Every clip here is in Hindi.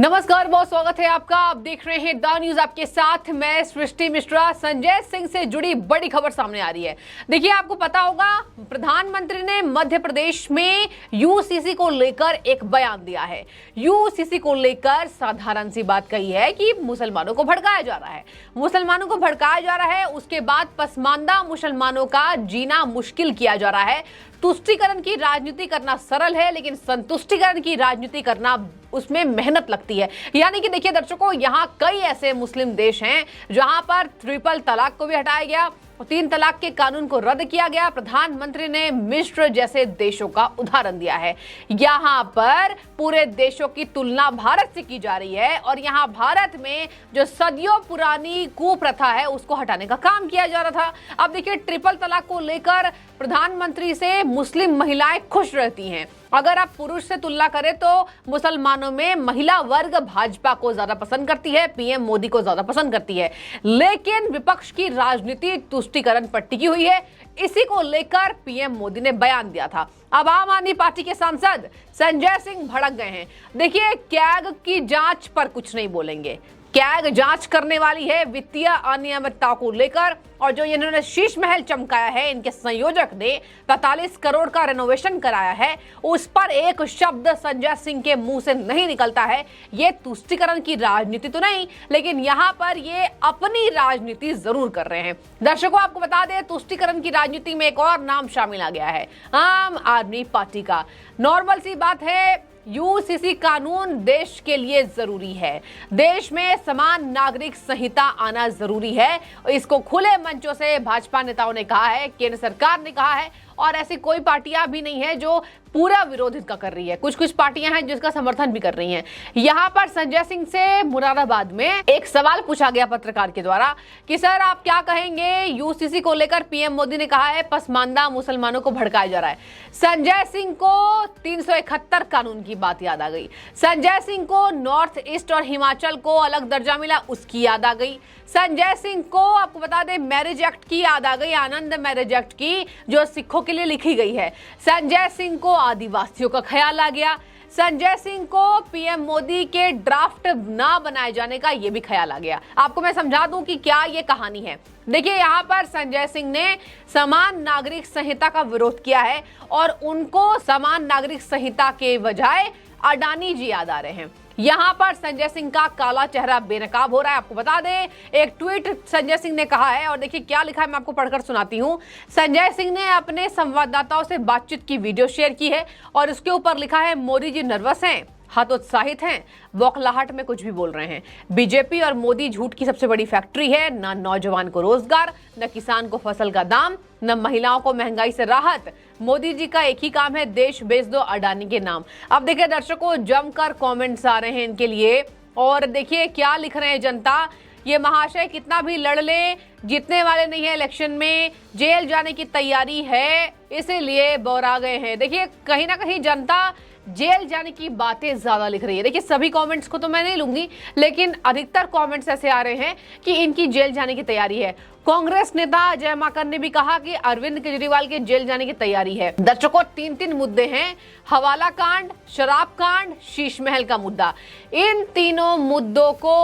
नमस्कार, बहुत स्वागत है आपका। आप देख रहे हैं द न्यूज, आपके साथ मैं सृष्टि मिश्रा। संजय सिंह से जुड़ी बड़ी खबर सामने आ रही है। देखिए, आपको पता होगा प्रधानमंत्री ने मध्य प्रदेश में यूसीसी को लेकर एक बयान दिया है। यूसीसी को लेकर साधारण सी बात कही है कि मुसलमानों को भड़काया जा रहा है। मुसलमानों को भड़काया जा रहा है, उसके बाद पसमानदा मुसलमानों का जीना मुश्किल किया जा रहा है। तुष्टीकरण की राजनीति करना सरल है, लेकिन संतुष्टीकरण की राजनीति करना उसमें मेहनत लगती है। यानी कि देखिए दर्शकों, यहाँ कई ऐसे मुस्लिम देश हैं जहां पर ट्रिपल तलाक को भी हटाया गया, 3 तलाक के कानून को रद्द किया गया। प्रधानमंत्री ने मिस्र जैसे देशों का उदाहरण दिया है। यहाँ पर पूरे देशों की तुलना भारत से की जा रही है और यहाँ भारत में जो सदियों पुरानी कुप्रथा है उसको हटाने का काम किया जा रहा था। अब देखिए, ट्रिपल तलाक को लेकर प्रधानमंत्री से मुस्लिम महिलाएं खुश रहती हैं। अगर आप पुरुष से तुलना करें तो मुसलमानों में महिला वर्ग भाजपा को ज्यादा पसंद करती है, पीएम मोदी को ज्यादा पसंद करती है। लेकिन विपक्ष की राजनीति तुष्टीकरण पर टिकी हुई है। इसी को लेकर पीएम मोदी ने बयान दिया था। अब आम आदमी पार्टी के सांसद संजय सिंह भड़क गए हैं। देखिए, कैग की जांच पर कुछ नहीं बोलेंगे। कैग जांच करने वाली है वित्तीय अनियमितता को लेकर, और जो इन्होंने शीश महल चमकाया है, इनके संयोजक ने 45 करोड़ का रेनोवेशन कराया है, उस पर एक शब्द संजय सिंह के मुंह से नहीं निकलता है। ये तुष्टीकरण की राजनीति तो नहीं, लेकिन यहाँ पर ये अपनी राजनीति जरूर कर रहे हैं। दर्शकों, आपको बता दें, तुष्टीकरण की राजनीति में एक और नाम शामिल आ गया है, आम आदमी पार्टी का। नॉर्मल सी बात है, यूसीसी कानून देश के लिए जरूरी है। देश में समान नागरिक संहिता आना जरूरी है। इसको खुले मंचों से भाजपा नेताओं ने कहा है, केंद्र सरकार ने कहा है, और ऐसी कोई पार्टियां भी नहीं है जो पूरा विरोध इसका कर रही है। कुछ कुछ पार्टियां हैं जिसका समर्थन भी कर रही हैं। यहाँ पर संजय सिंह से मुरादाबाद में एक सवाल पूछा गया पत्रकार के द्वारा कि सर, आप क्या कहेंगे, यूसीसी को लेकर पीएम मोदी ने कहा है पसमानदा मुसलमानों को भड़काया जा रहा है। संजय सिंह को 371 कानून की बात याद आ गई। संजय सिंह को नॉर्थ ईस्ट और हिमाचल को अलग दर्जा मिला, उसकी याद आ गई। संजय सिंह को आपको बता दें मैरिज एक्ट की याद आ गई, आनंद मैरिज एक्ट की, जो सिखों के लिए लिखी गई है। संजय सिंह को आदिवासियों का ख्याल आ गया। संजय सिंह को पीएम मोदी के ड्राफ्ट ना बनाए जाने का यह भी ख्याल आ गया। आपको मैं समझा दूं कि क्या ये कहानी है। देखिए, यहाँ पर संजय सिंह ने समान नागरिक संहिता का विरोध किया है और उनको समान नागरिक संहिता के बजाय अडानी जी याद आ रहे हैं। यहाँ पर संजय सिंह का काला चेहरा बेनकाब हो रहा है। आपको बता दें, एक ट्वीट संजय सिंह ने कहा है, और देखिए क्या लिखा है, मैं आपको पढ़कर सुनाती हूँ। संजय सिंह ने अपने संवाददाताओं से बातचीत की वीडियो शेयर की है और उसके ऊपर लिखा है, मोदी जी नर्वस हैं, हतोत्साहित हैं, बौखलाहट में कुछ भी बोल रहे हैं। बीजेपी और मोदी झूठ की सबसे बड़ी फैक्ट्री है। न नौजवान को रोजगार, न किसान को फसल का दाम, न महिलाओं को महंगाई से राहत। मोदी जी का एक ही काम है, देश बेच दो अडानी के नाम। अब देखिए दर्शकों, जमकर कमेंट्स आ रहे हैं इनके लिए, और देखिए क्या लिख रहे हैं जनता। ये महाशय कितना भी लड़ ले, जीतने वाले नहीं है इलेक्शन में, जेल जाने की तैयारी है, इसीलिए बोरा गए हैं। देखिए, कहीं ना कहीं जनता जेल जाने की बातें ज्यादा लिख रही है। देखिए, सभी कमेंट्स को तो मैं नहीं लूंगी, लेकिन अधिकतर कमेंट्स ऐसे आ रहे हैं कि इनकी जेल जाने की तैयारी है। कांग्रेस नेता अजय माकन ने भी कहा कि अरविंद केजरीवाल के जेल जाने की तैयारी है। दर्शकों, 3 मुद्दे हैं, हवाला कांड, शराब कांड, शीश महल का मुद्दा। इन तीनों मुद्दों को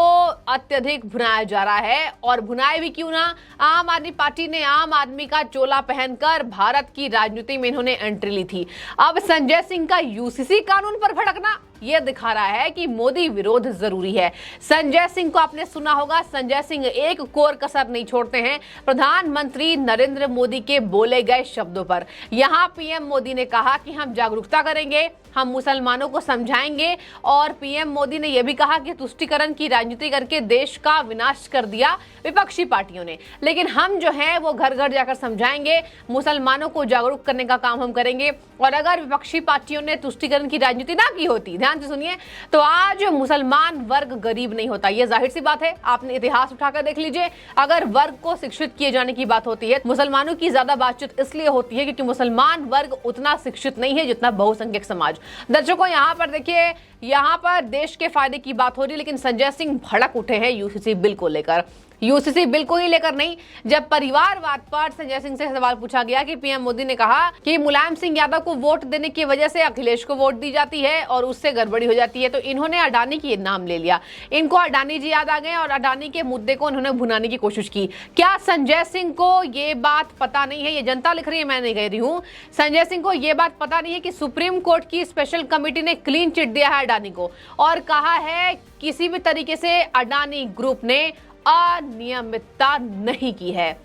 अत्यधिक भुनाया जा रहा है, और भुनाए भी क्यों ना, आम आदमी पार्टी ने आम आदमी का चोला पहनकर भारत की राजनीति में इन्होंने एंट्री ली थी। अब संजय सिंह का यूसीसी कानून पर भड़कना यह दिखा रहा है कि मोदी विरोध जरूरी है। संजय सिंह को आपने सुना होगा, संजय सिंह एक कोर कसर नहीं छोड़ते हैं प्रधानमंत्री नरेंद्र मोदी के बोले गए शब्दों पर। यहां पीएम मोदी ने कहा कि हम जागरूकता करेंगे, हम मुसलमानों को समझाएंगे, और पीएम मोदी ने यह भी कहा कि तुष्टीकरण की राजनीति करके देश का विनाश कर दिया विपक्षी पार्टियों ने। लेकिन हम जो है वो घर घर जाकर समझाएंगे, मुसलमानों को जागरूक करने का काम हम करेंगे। और अगर विपक्षी पार्टियों ने तुष्टीकरण की राजनीति ना की होती, ध्यान से सुनिए, तो आज मुसलमान वर्ग गरीब नहीं होता। ये जाहिर सी बात है, आपने इतिहास उठाकर देख लीजिए। अगर वर्ग को शिक्षित किए जाने की बात होती है, मुसलमानों की ज्यादा बातचीत इसलिए होती है क्योंकि मुसलमान वर्ग उतना शिक्षित नहीं है जितना बहुसंख्यक समाज। दर्शकों, यहाँ पर देखिए, यहाँ पर देश के फायदे की बात हो रही है, लेकिन संजय सिंह भड़क उठे हैं यूसीसी बिल को लेकर। यूसीसी बिल को ही लेकर नहीं। जब परिवारवाद पर संजय सिंह से सवाल पूछा गया कि पीएम मोदी ने कहा कि मुलायम सिंह यादव को वोट देने की वजह से अखिलेश को वोट दी जाती है और उससे गड़बड़ी हो जाती है, तो इन्होंने अडानी की नाम ले लिया। इनको अडानी जी याद आ गए और अडानी के मुद्दे को उन्होंने भुनाने की कोशिश की। क्या संजय सिंह को ये बात पता नहीं है? ये जनता लिख रही है, मैं नहीं कह रही हूं। संजय सिंह को ये बात पता नहीं है कि सुप्रीम कोर्ट की स्पेशल कमेटी ने क्लीन चिट दिया है अडानी को और कहा है किसी भी तरीके से अडानी ग्रुप ने अनियमितता नहीं की है।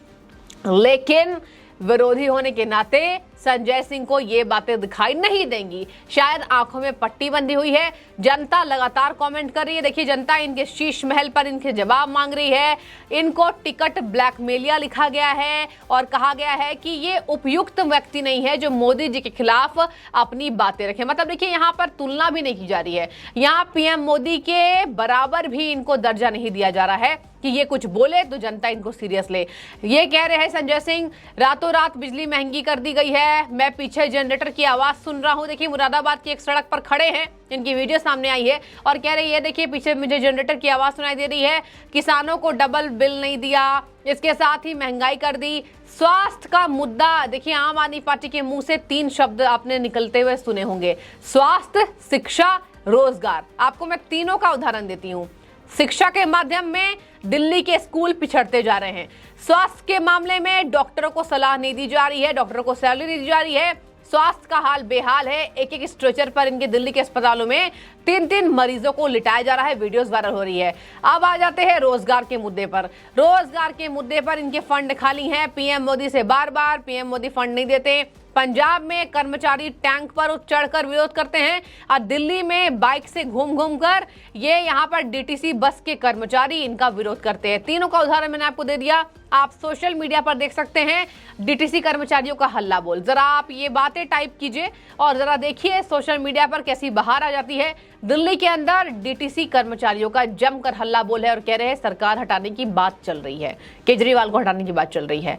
लेकिन विरोधी होने के नाते संजय सिंह को ये बातें दिखाई नहीं देंगी। शायद आंखों में पट्टी बंधी हुई है। जनता लगातार कमेंट कर रही है। देखिए, जनता इनके शीश महल पर इनके जवाब मांग रही है। इनको टिकट ब्लैकमेलिया लिखा गया है और कहा गया है कि ये उपयुक्त व्यक्ति नहीं है जो मोदी जी के खिलाफ अपनी बातें रखे। मतलब देखिए, यहाँ पर तुलना भी नहीं की जा रही है। यहाँ पीएम मोदी के बराबर भी इनको दर्जा नहीं दिया जा रहा है कि ये कुछ बोले तो जनता इनको सीरियस ले। ये कह रहे हैं संजय सिंह, रातों रात बिजली महंगी कर दी गई है, मैं पीछे जनरेटर की आवाज सुन रहा हूं। देखिए, मुरादाबाद की एक सड़क पर खड़े हैं, इनकी वीडियो सामने आई है और कह रही है देखिए पीछे मुझे जनरेटर की आवाज सुनाई दे रही है। किसानों को डबल बिल नहीं दिया, इसके साथ ही महंगाई कर दी। स्वास्थ्य का मुद्दा, देखिए आम आदमी पार्टी के मुंह से 3 शब्द आपने निकलते हुए सुने होंगे, स्वास्थ्य, शिक्षा, रोजगार। आपको मैं तीनों का उदाहरण देती हूँ। शिक्षा के माध्यम में दिल्ली के स्कूल पिछड़ते जा रहे हैं। स्वास्थ्य के मामले में डॉक्टरों को सलाह नहीं दी जा रही है, डॉक्टरों को सैलरी नहीं दी जा रही है। स्वास्थ्य का हाल बेहाल है। एक एक स्ट्रेचर पर इनके दिल्ली के अस्पतालों में 3-3 मरीजों को लिटाया जा रहा है। वीडियोस वायरल हो रही है। अब आ जाते हैं रोजगार के मुद्दे पर। रोजगार के मुद्दे पर इनके फंड खाली हैं। पीएम मोदी से बार बार पीएम मोदी फंड नहीं देते। पंजाब में कर्मचारी टैंक पर चढ़कर विरोध करते हैं और दिल्ली में बाइक से घूम घूम कर ये यहाँ पर डीटीसी बस के कर्मचारी इनका विरोध करते हैं। तीनों का उदाहरण मैंने आपको दे दिया। आप सोशल मीडिया पर देख सकते हैं डीटीसी कर्मचारियों का हल्ला बोल। जरा आप ये बातें टाइप कीजिए और जरा देखिए सोशल मीडिया पर कैसी बहार आ जाती है। दिल्ली के अंदर डीटीसी कर्मचारियों का जमकर हल्ला बोल है और कह रहे हैं सरकार हटाने की बात चल रही है, केजरीवाल को हटाने की बात चल रही है।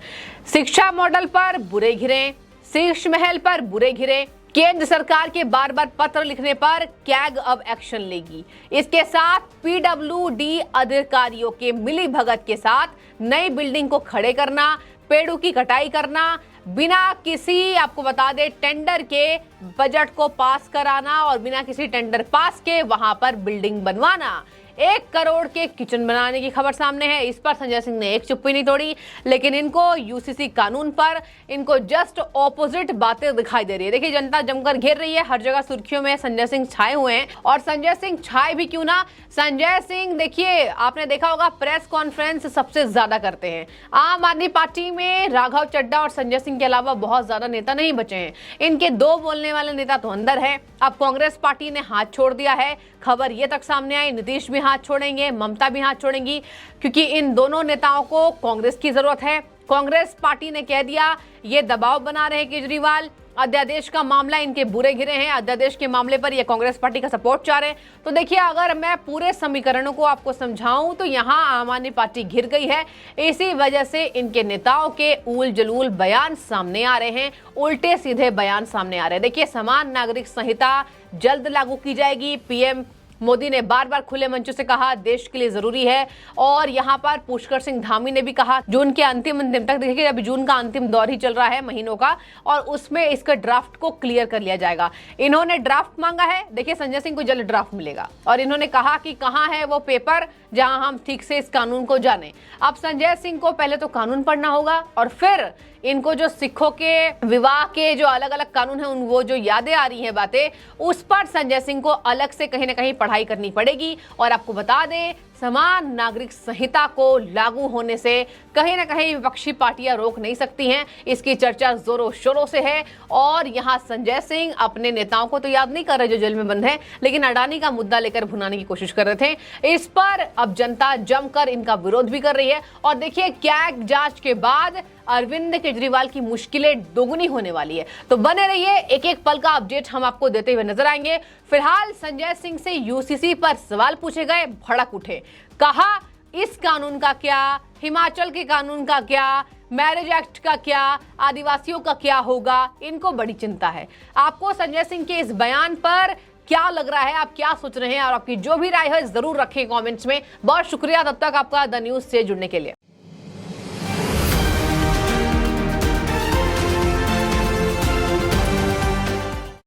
शिक्षा मॉडल पर बुरे घिरे, शीर्ष महल पर बुरे घिरे। केंद्र सरकार के बार बार पत्र लिखने पर कैग अब एक्शन लेगी। इसके साथ पीडब्ल्यूडी अधिकारियों के मिली भगत के साथ नई बिल्डिंग को खड़े करना, पेड़ों की कटाई करना, बिना किसी, आपको बता दे, टेंडर के बजट को पास कराना और बिना किसी टेंडर पास के वहां पर बिल्डिंग बनवाना। 1 करोड़ के किचन बनाने की खबर सामने है। इस पर संजय सिंह ने एक चुप्पी नहीं तोड़ी, लेकिन इनको यूसीसी कानून पर इनको जस्ट ऑपोजिट बातें दिखाई दे रही है। देखिए, जनता जमकर घेर रही है। हर जगह सुर्खियों में संजय सिंह छाए हुए हैं और संजय सिंह छाए भी क्यों ना। संजय सिंह, देखिए आपने देखा होगा, प्रेस कॉन्फ्रेंस सबसे ज्यादा करते हैं। आम आदमी पार्टी में राघव चड्ढा और संजय सिंह के अलावा बहुत ज्यादा नेता नहीं बचे हैं। इनके 2 बोलने वाले नेता तो अंदर है। अब कांग्रेस पार्टी ने हाथ छोड़ दिया है। खबर ये तक सामने आई, नीतीश भी हाथ छोड़ेंगे, ममता भी हाथ छोड़ेंगी, क्योंकि इन दोनों नेताओं को कांग्रेस की जरूरत है। कांग्रेस पार्टी ने कह दिया ये दबाव बना रहे केजरीवाल। अध्यादेश का मामला इनके बुरे घिरे हैं। अध्यादेश के मामले पर ये कांग्रेस पार्टी का सपोर्ट चाह रहे हैं। तो देखिए, अगर मैं पूरे समीकरणों को आपको समझाऊं तो यहाँ आम आदमी पार्टी घिर गई है। इसी वजह से इनके नेताओं के उल जलूल बयान सामने आ रहे हैं, उल्टे सीधे बयान सामने आ रहे हैं। देखिए, समान नागरिक संहिता जल्द लागू की जाएगी। पीएम मोदी ने बार बार खुले मंचों से कहा देश के लिए जरूरी है। और यहाँ पर पुष्कर सिंह धामी ने भी कहा जून के अंतिम तक, देखिए अभी जून का अंतिम दौर ही चल रहा है महीनों का, और उसमें इसका ड्राफ्ट को क्लियर कर लिया जाएगा। इन्होंने ड्राफ्ट मांगा है। देखिए, संजय सिंह को जल्द ड्राफ्ट मिलेगा और इन्होंने कहा कि कहाँ है वो पेपर जहां हम ठीक से इस कानून को जाने। अब संजय सिंह को पहले तो कानून पढ़ना होगा और फिर इनको जो सिखों के विवाह के जो अलग अलग कानून है, वो जो यादें आ रही हैं बातें, उस पर संजय सिंह को अलग से कहीं ना कहीं पढ़ाई करनी पड़ेगी। और आपको बता दें, समान नागरिक संहिता को लागू होने से कहीं ना कहीं विपक्षी पार्टियां रोक नहीं सकती हैं। इसकी चर्चा जोरों शोरों से है और यहां संजय सिंह अपने नेताओं को तो याद नहीं कर रहे जो जेल में बंद है, लेकिन अडानी का मुद्दा लेकर भुनाने की कोशिश कर रहे थे। इस पर अब जनता जमकर इनका विरोध भी कर रही है। और देखिए, कैग जांच के बाद अरविंद केजरीवाल की मुश्किलें दोगुनी होने वाली है। तो बने रहिए, एक एक पल का अपडेट हम आपको देते हुए नजर आएंगे। फिलहाल संजय सिंह से यूसीसी पर सवाल पूछे गए, भड़क उठे। कहा इस कानून का क्या, हिमाचल के कानून का क्या, मैरिज एक्ट का क्या, आदिवासियों का क्या होगा, इनको बड़ी चिंता है। आपको संजय सिंह के इस बयान पर क्या लग रहा है, आप क्या सोच रहे हैं और आपकी जो भी राय है जरूर रखें कमेंट्स में। बहुत शुक्रिया तब तक आपका द न्यूज से जुड़ने के लिए।